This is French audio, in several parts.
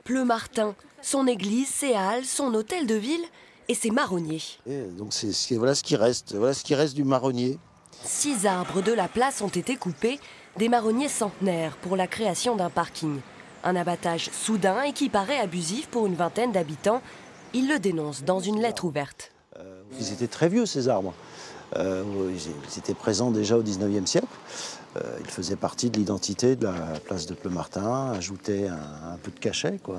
Pleumartin, son église, ses halles, son hôtel de ville et ses marronniers. Et donc voilà ce qui reste du marronnier. 6 arbres de la place ont été coupés, des marronniers centenaires pour la création d'un parking. Un abattage soudain et qui paraît abusif pour une vingtaine d'habitants. Ils le dénoncent dans une lettre ouverte. Ils étaient très vieux ces arbres. Ils étaient présents déjà au 19e siècle. Ils faisaient partie de l'identité de la place de Pleumartin, ajoutaient un peu de cachet, quoi.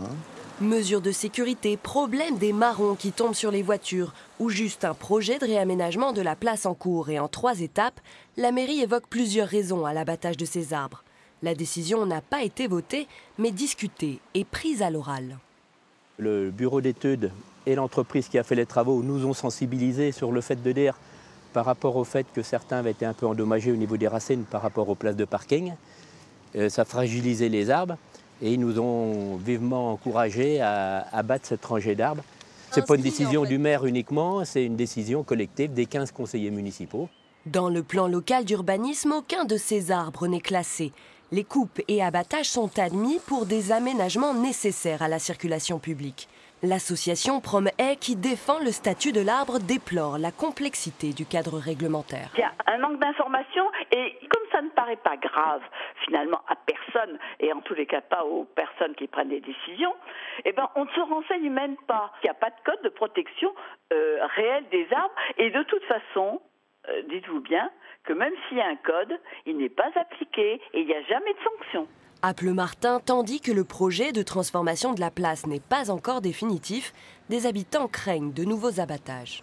Mesures de sécurité, problème des marrons qui tombent sur les voitures ou juste un projet de réaménagement de la place en cours et en 3 étapes, la mairie évoque plusieurs raisons à l'abattage de ces arbres. La décision n'a pas été votée, mais discutée et prise à l'oral. Le bureau d'études et l'entreprise qui a fait les travaux nous ont sensibilisés sur le fait de dire, par rapport au fait que certains avaient été un peu endommagés au niveau des racines par rapport aux places de parking, ça fragilisait les arbres et ils nous ont vivement encouragés à abattre cette rangée d'arbres. Ce n'est pas une décision du maire uniquement, c'est une décision collective des 15 conseillers municipaux. Dans le plan local d'urbanisme, aucun de ces arbres n'est classé. Les coupes et abattages sont admis pour des aménagements nécessaires à la circulation publique. L'association Prom-Haie, qui défend le statut de l'arbre, déplore la complexité du cadre réglementaire. Il y a un manque d'information et comme ça ne paraît pas grave finalement à personne et en tous les cas pas aux personnes qui prennent des décisions, on ne se renseigne même pas. Il n'y a pas de code de protection réel des arbres et de toute façon, dites-vous bien que même s'il y a un code, il n'est pas appliqué et il n'y a jamais de sanction. À Pleumartin, tandis que le projet de transformation de la place n'est pas encore définitif, des habitants craignent de nouveaux abattages.